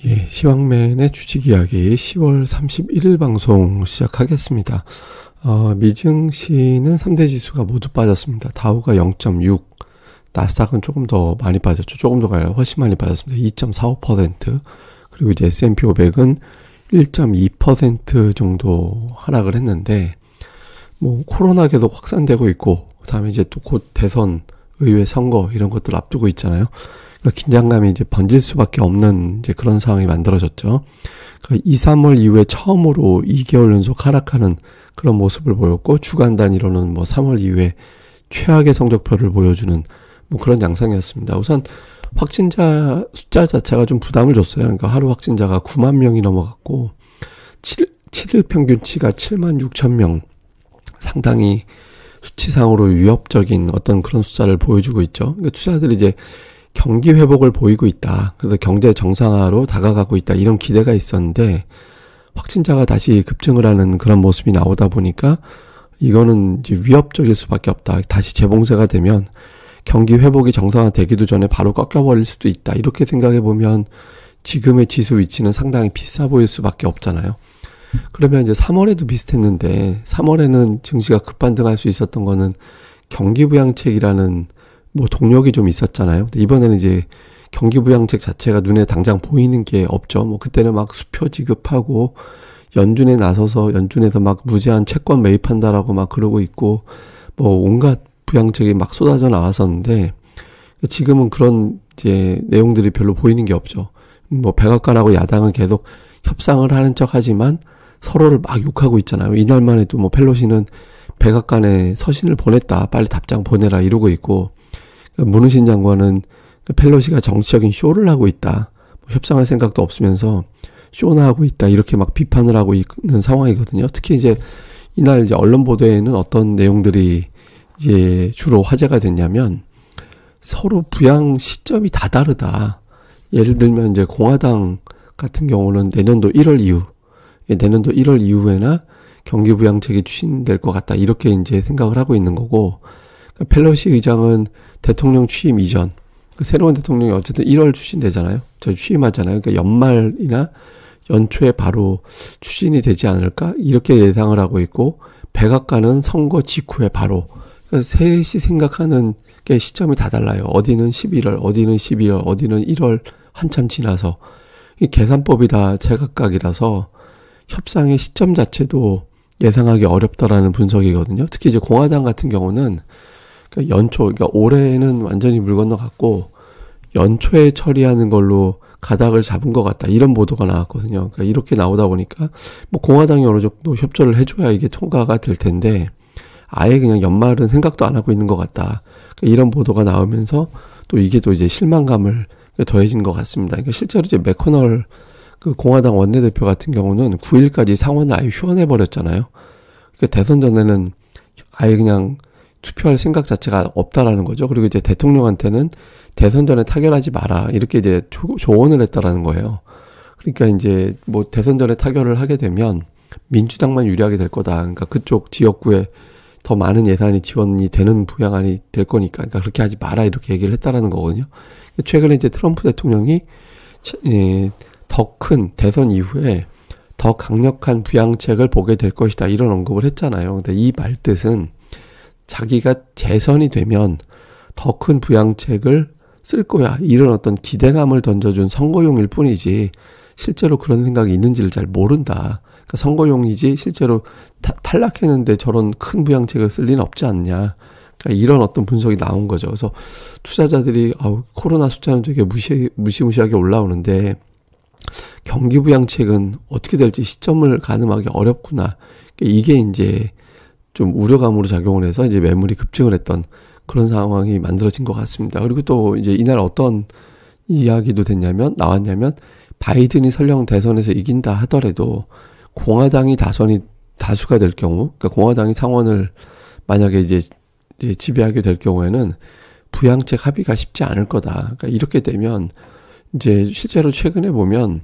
예, 시황맨의 주식 이야기 10월 31일 방송 시작하겠습니다. 미증시는 3대 지수가 모두 빠졌습니다. 다우가 0.6, 나스닥은 조금 더 많이 빠졌죠. 조금 더 아니라 훨씬 많이 빠졌습니다. 2.45%. 그리고 이제 S&P 500은 1.2% 정도 하락을 했는데, 뭐 코로나 계속 확산되고 있고, 그다음에 이제 또 곧 대선, 의회 선거 이런 것들 앞두고 있잖아요. 그러니까 긴장감이 이제 번질 수밖에 없는 이제 그런 상황이 만들어졌죠. 그러니까 2, 3월 이후에 처음으로 2개월 연속 하락하는 그런 모습을 보였고, 주간 단위로는 뭐 3월 이후에 최악의 성적표를 보여주는 뭐 그런 양상이었습니다. 우선 확진자 숫자 자체가 좀 부담을 줬어요. 그러니까 하루 확진자가 9만 명이 넘어갔고 7일 평균치가 7만 6천 명, 상당히 수치상으로 위협적인 어떤 그런 숫자를 보여주고 있죠. 그러니까 투자자들이 이제 경기 회복을 보이고 있다. 그래서 경제 정상화로 다가가고 있다. 이런 기대가 있었는데 확진자가 다시 급증을 하는 그런 모습이 나오다 보니까 이거는 이제 위협적일 수밖에 없다. 다시 재봉쇄가 되면 경기 회복이 정상화되기도 전에 바로 꺾여버릴 수도 있다. 이렇게 생각해 보면 지금의 지수 위치는 상당히 비싸 보일 수밖에 없잖아요. 그러면 이제 3월에도 비슷했는데 3월에는 증시가 급반등할 수 있었던 거는 경기부양책이라는 뭐 동력이 좀 있었잖아요. 근데 이번에는 이제 경기부양책 자체가 눈에 당장 보이는 게 없죠. 뭐 그때는 막 수표 지급하고 연준에 나서서 연준에서 막 무제한 채권 매입한다라고 막 그러고 있고 뭐 온갖 부양책이 막 쏟아져 나왔었는데 지금은 그런 이제 내용들이 별로 보이는 게 없죠. 뭐 백악관하고 야당은 계속 협상을 하는 척 하지만 서로를 막 욕하고 있잖아요. 이날만 해도 뭐 펠로시는 백악관에 서신을 보냈다. 빨리 답장 보내라 이러고 있고, 문우신 장관은 펠로시가 정치적인 쇼를 하고 있다. 뭐 협상할 생각도 없으면서 쇼나 하고 있다. 이렇게 막 비판을 하고 있는 상황이거든요. 특히 이제 이날 이제 언론 보도에는 어떤 내용들이 이제 주로 화제가 됐냐면 서로 부양 시점이 다 다르다. 예를 들면 이제 공화당 같은 경우는 내년도 1월 이후에나 경기 부양책이 추진될 것 같다. 이렇게 이제 생각을 하고 있는 거고, 그러니까 펠로시 의장은 대통령 취임 이전, 새로운 대통령이 어쨌든 1월 추진되잖아요. 저 취임하잖아요. 그러니까 연말이나 연초에 바로 추진이 되지 않을까? 이렇게 예상을 하고 있고, 백악관은 선거 직후에 바로. 그러니까 셋이 생각하는 게 시점이 다 달라요. 어디는 11월, 어디는 12월, 어디는 1월 한참 지나서. 이 계산법이 다 제각각이라서 협상의 시점 자체도 예상하기 어렵다라는 분석이거든요. 특히 이제 공화당 같은 경우는 그러니까 그러니까 올해는 완전히 물 건너갔고 연초에 처리하는 걸로 가닥을 잡은 것 같다. 이런 보도가 나왔거든요. 그러니까 이렇게 나오다 보니까 뭐 공화당이 어느 정도 협조를 해줘야 이게 통과가 될 텐데 아예 그냥 연말은 생각도 안 하고 있는 것 같다. 그러니까 이런 보도가 나오면서 또 이게 또 이제 실망감을 더해진 것 같습니다. 그러니까 실제로 이제 매코널 그 공화당 원내대표 같은 경우는 9일까지 상원을 아예 휴원해버렸잖아요. 그러니까 대선 전에는 아예 그냥 투표할 생각 자체가 없다라는 거죠. 그리고 이제 대통령한테는 대선 전에 타결하지 마라. 이렇게 이제 조언을 했다라는 거예요. 그러니까 이제 뭐 대선 전에 타결을 하게 되면 민주당만 유리하게 될 거다. 그러니까 그쪽 지역구에 더 많은 예산이 지원이 되는 부양안이 될 거니까. 그러니까 그렇게 하지 마라. 이렇게 얘기를 했다라는 거거든요. 최근에 이제 트럼프 대통령이 더 큰 대선 이후에 더 강력한 부양책을 보게 될 것이다. 이런 언급을 했잖아요. 근데 이 말뜻은 자기가 재선이 되면 더 큰 부양책을 쓸 거야. 이런 어떤 기대감을 던져준 선거용일 뿐이지 실제로 그런 생각이 있는지를 잘 모른다. 그러니까 선거용이지 실제로 탈락했는데 저런 큰 부양책을 쓸 리는 없지 않냐. 그러니까 이런 어떤 분석이 나온 거죠. 그래서 투자자들이 코로나 숫자는 되게 무시무시하게 올라오는데 경기 부양책은 어떻게 될지 시점을 가늠하기 어렵구나. 그러니까 이게 이제 좀 우려감으로 작용을 해서 이제 매물이 급증을 했던 그런 상황이 만들어진 것 같습니다. 그리고 또 이제 이날 어떤 이야기도 나왔냐면 바이든이 설령 대선에서 이긴다 하더라도 공화당이 다수가 될 경우, 그러니까 공화당이 상원을 만약에 이제 지배하게 될 경우에는 부양책 합의가 쉽지 않을 거다. 그러니까 이렇게 되면 이제 실제로 최근에 보면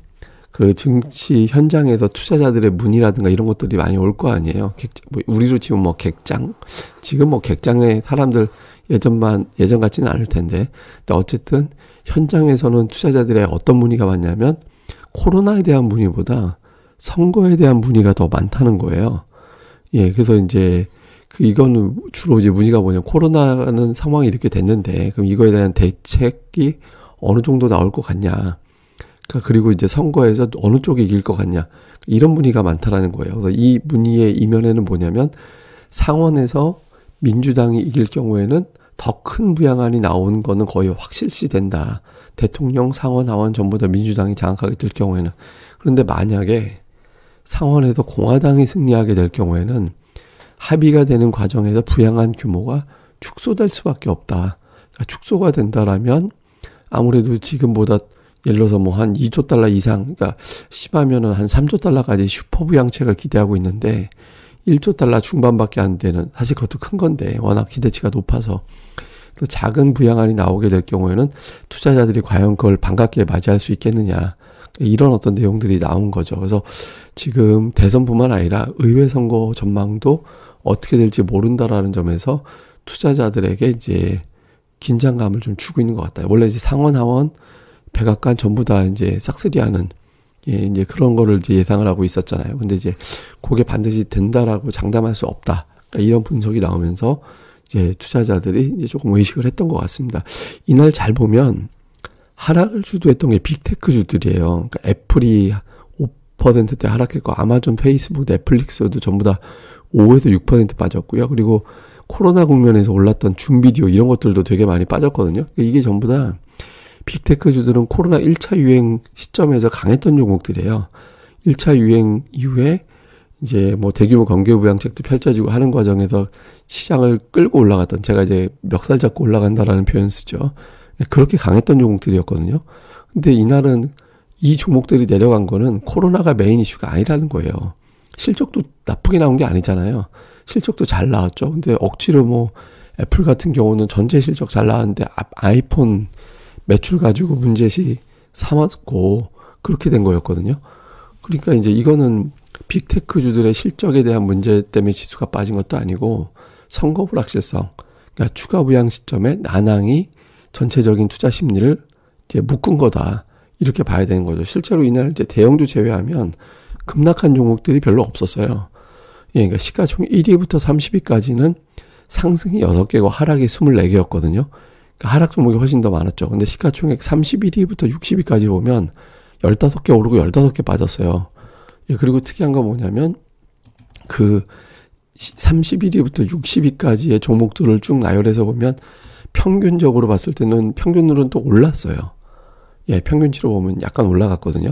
그 증시 현장에서 투자자들의 문의라든가 이런 것들이 많이 올 거 아니에요. 우리로 치면 뭐 객장, 지금 뭐 객장에 사람들 예전 같지는 않을 텐데, 근데 어쨌든 현장에서는 투자자들의 어떤 문의가 왔냐면 코로나에 대한 문의보다 선거에 대한 문의가 더 많다는 거예요. 예, 그래서 이제 이거는 주로 이제 문의가 뭐냐면 코로나는 상황이 이렇게 됐는데 그럼 이거에 대한 대책이 어느 정도 나올 것 같냐. 그리고 이제 선거에서 어느 쪽이 이길 것 같냐. 이런 문의가 많다라는 거예요. 그래서 이 문의의 이면에는 뭐냐면 상원에서 민주당이 이길 경우에는 더 큰 부양안이 나오는 거는 거의 확실시 된다. 대통령, 상원, 하원 전부 다 민주당이 장악하게 될 경우에는. 그런데 만약에 상원에서 공화당이 승리하게 될 경우에는 합의가 되는 과정에서 부양안 규모가 축소될 수밖에 없다. 그러니까 축소가 된다라면 아무래도 지금보다 예를 들어서 뭐 한 2조 달러 이상, 그러니까 심하면은 한 3조 달러까지 슈퍼 부양책을 기대하고 있는데 1조 달러 중반밖에 안 되는, 사실 그것도 큰 건데 워낙 기대치가 높아서 그 작은 부양안이 나오게 될 경우에는 투자자들이 과연 그걸 반갑게 맞이할 수 있겠느냐, 이런 어떤 내용들이 나온 거죠. 그래서 지금 대선뿐만 아니라 의회 선거 전망도 어떻게 될지 모른다라는 점에서 투자자들에게 이제 긴장감을 좀 주고 있는 것 같아요. 원래 이제 상원, 하원, 백악관 전부 다 이제 싹쓸이하는, 예, 이제 그런 거를 이제 예상을 하고 있었잖아요. 근데 이제 그게 반드시 된다라고 장담할 수 없다. 그러니까 이런 분석이 나오면서 이제 투자자들이 이제 조금 의식을 했던 것 같습니다. 이날 잘 보면 하락을 주도했던 게 빅테크주들이에요. 그러니까 애플이 5%대 하락했고 아마존, 페이스북, 넷플릭스도 전부 다 5에서 6% 빠졌고요. 그리고 코로나 국면에서 올랐던 줌비디오 이런 것들도 되게 많이 빠졌거든요. 그러니까 이게 전부 다 빅테크주들은 코로나 1차 유행 시점에서 강했던 종목들이에요. 1차 유행 이후에 이제 뭐 대규모 경기 부양책도 펼쳐지고 하는 과정에서 시장을 끌고 올라갔던, 제가 이제 멱살 잡고 올라간다라는 표현 쓰죠. 그렇게 강했던 종목들이었거든요. 근데 이날은 이 종목들이 내려간 거는 코로나가 메인 이슈가 아니라는 거예요. 실적도 나쁘게 나온 게 아니잖아요. 실적도 잘 나왔죠. 근데 억지로 뭐 애플 같은 경우는 전체 실적 잘 나왔는데 아이폰 매출 가지고 문제시 삼았고 그렇게 된 거였거든요. 그러니까 이제 이거는 빅테크주들의 실적에 대한 문제 때문에 지수가 빠진 것도 아니고 선거 불확실성, 그러니까 추가 부양 시점에 난항이 전체적인 투자 심리를 이제 묶은 거다. 이렇게 봐야 되는 거죠. 실제로 이날 이제 대형주 제외하면 급락한 종목들이 별로 없었어요. 예, 그러니까 시가총액 1위부터 30위까지는 상승이 6개고 하락이 24개였거든요. 그러니까 하락 종목이 훨씬 더 많았죠. 근데 시가총액 31위부터 60위까지 보면 15개 오르고 15개 빠졌어요. 예, 그리고 특이한 건 뭐냐면 그 31위부터 60위까지의 종목들을 쭉 나열해서 보면 평균적으로 봤을 때는 평균으로는 또 올랐어요. 예, 평균치로 보면 약간 올라갔거든요.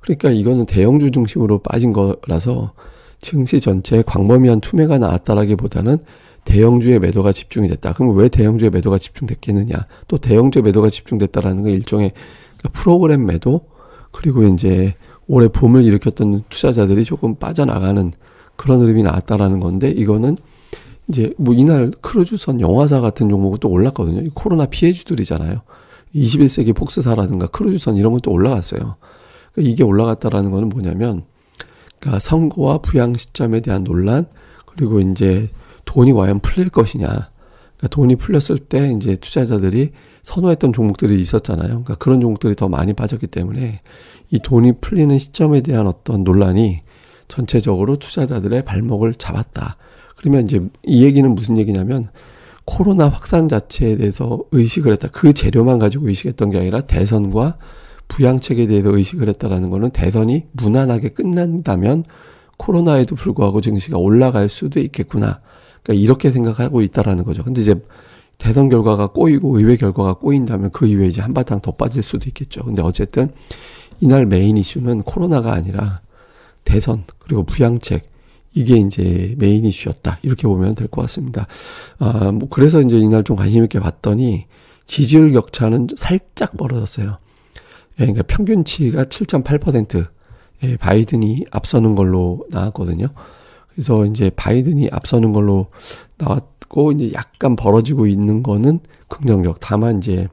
그러니까 이거는 대형주 중심으로 빠진 거라서 증시 전체에 광범위한 투매가 나왔다라기보다는 대형주의 매도가 집중이 됐다. 그럼 왜 대형주의 매도가 집중됐겠느냐? 또 대형주의 매도가 집중됐다라는 건 일종의 프로그램 매도, 그리고 이제 올해 붐을 일으켰던 투자자들이 조금 빠져나가는 그런 흐름이 나왔다라는 건데, 이거는 이제 뭐 이날 크루즈선, 영화사 같은 종목은 또 올랐거든요. 코로나 피해주들이잖아요. 21세기 폭스사라든가 크루즈선 이런 것도 올라갔어요. 그러니까 이게 올라갔다라는 거는 뭐냐면, 그러니까 선거와 부양 시점에 대한 논란, 그리고 이제 돈이 과연 풀릴 것이냐. 그러니까 돈이 풀렸을 때 이제 투자자들이 선호했던 종목들이 있었잖아요. 그러니까 그런 종목들이 더 많이 빠졌기 때문에 이 돈이 풀리는 시점에 대한 어떤 논란이 전체적으로 투자자들의 발목을 잡았다. 그러면 이제 이 얘기는 무슨 얘기냐면 코로나 확산 자체에 대해서 의식을 했다. 그 재료만 가지고 의식했던 게 아니라 대선과 부양책에 대해서 의식을 했다라는 거는 대선이 무난하게 끝난다면 코로나에도 불구하고 증시가 올라갈 수도 있겠구나. 그러니까 이렇게 생각하고 있다라는 거죠. 근데 이제 대선 결과가 꼬이고 의회 결과가 꼬인다면 그 이후에 이제 한바탕 더 빠질 수도 있겠죠. 근데 어쨌든 이날 메인 이슈는 코로나가 아니라 대선 그리고 부양책, 이게 이제 메인 이슈였다. 이렇게 보면 될 것 같습니다. 뭐 그래서 이제 이날 좀 관심 있게 봤더니 지지율 격차는 살짝 벌어졌어요. 예, 그러니까 평균치가 7.8%, 예, 바이든이 앞서는 걸로 나왔거든요. 그래서 이제 바이든이 앞서는 걸로 나왔고 이제 약간 벌어지고 있는 거는 긍정적. 다만 이제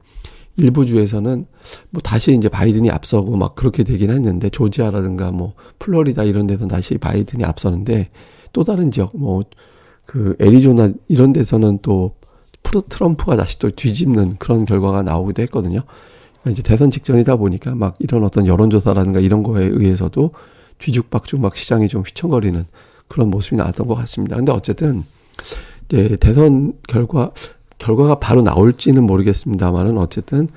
일부 주에서는 뭐 다시 이제 바이든이 앞서고 막 그렇게 되긴 했는데, 조지아라든가 뭐 플로리다 이런 데서 다시 바이든이 앞서는데, 또 다른 지역 뭐 그 애리조나 이런 데서는 또 트럼프가 다시 또 뒤집는 그런 결과가 나오기도 했거든요. 이제 대선 직전이다 보니까 막 이런 어떤 여론조사라든가 이런 거에 의해서도 뒤죽박죽 막 시장이 좀 휘청거리는 그런 모습이 나왔던 것 같습니다. 근데 어쨌든 이제 대선 결과가 바로 나올지는 모르겠습니다만은 어쨌든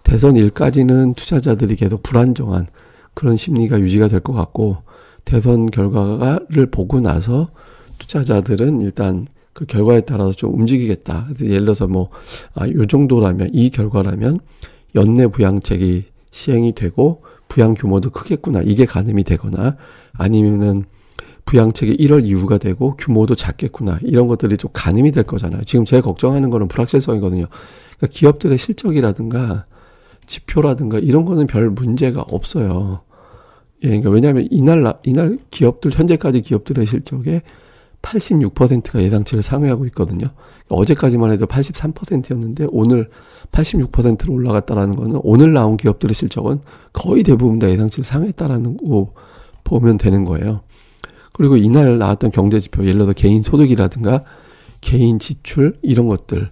대선 일까지는 투자자들이 계속 불안정한 그런 심리가 유지가 될 것 같고, 대선 결과를 보고 나서 투자자들은 일단 그 결과에 따라서 좀 움직이겠다. 예를 들어서 요 정도라면, 이 결과라면 연내 부양책이 시행이 되고 부양 규모도 크겠구나, 이게 가늠이 되거나, 아니면은 부양책이 1월 이후가 되고 규모도 작겠구나, 이런 것들이 좀 가늠이 될 거잖아요. 지금 제일 걱정하는 거는 불확실성이거든요. 그러니까 기업들의 실적이라든가 지표라든가 이런 거는 별 문제가 없어요. 예, 그러니까 왜냐하면 이날 기업들, 현재까지 기업들의 실적의 86%가 예상치를 상회하고 있거든요. 어제까지만 해도 83%였는데 오늘 86%로 올라갔다라는 거는 오늘 나온 기업들의 실적은 거의 대부분 다 예상치를 상회했다라는 거 보면 되는 거예요. 그리고 이날 나왔던 경제지표, 예를 들어서 개인 소득이라든가 개인 지출 이런 것들,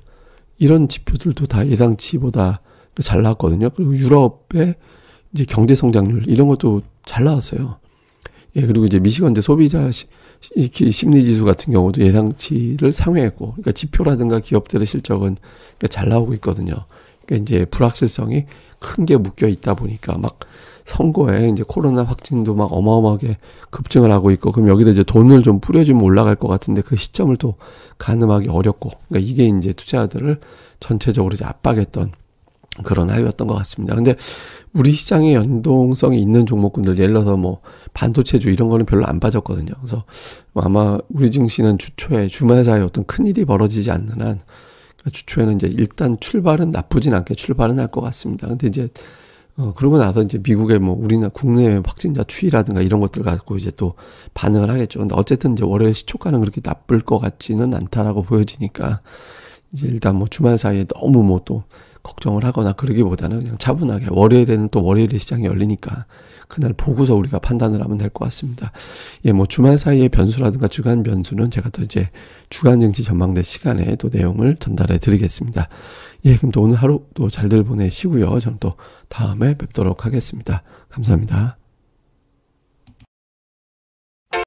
이런 지표들도 다 예상치보다 잘 나왔거든요. 그리고 유럽의 이제 경제 성장률 이런 것도 잘 나왔어요. 예, 그리고 이제 미시건대 소비자 심리 지수 같은 경우도 예상치를 상회했고, 그러니까 지표라든가 기업들의 실적은 잘 나오고 있거든요. 그러니까 이제 불확실성이 큰 게 묶여 있다 보니까 막 선거에 이제 코로나 확진도 막 어마어마하게 급증을 하고 있고, 그럼 여기다 이제 돈을 좀 뿌려주면 올라갈 것 같은데 그 시점을 또 가늠하기 어렵고, 그러니까 이게 이제 투자자들을 전체적으로 이제 압박했던 그런 하루였던 것 같습니다. 근데 우리 시장에 연동성이 있는 종목군들, 예를 들어서 반도체주 이런 거는 별로 안 빠졌거든요. 그래서 아마 우리 증시는 주초에 주말 사이에 어떤 큰일이 벌어지지 않는 한, 주초에는 이제 일단 출발은 나쁘진 않게 출발은 할 것 같습니다. 근데 이제 그러고 나서 이제 미국의 우리나라 국내 확진자 추이라든가 이런 것들 갖고 이제 또 반응을 하겠죠. 근데 어쨌든 이제 월요일 시초가는 그렇게 나쁠 것 같지는 않다라고 보여지니까, 이제 일단 주말 사이에 너무 또 걱정을 하거나 그러기보다는 그냥 차분하게, 월요일에는 또 월요일에 시장이 열리니까 그날 보고서 우리가 판단을 하면 될 것 같습니다. 예, 주말 사이에 변수라든가 주간 변수는 제가 또 이제 주간 증시 전망대 시간에 또 내용을 전달해 드리겠습니다. 예, 그럼 또 오늘 하루 또 잘들 보내시고요. 저는 또 다음에 뵙도록 하겠습니다. 감사합니다.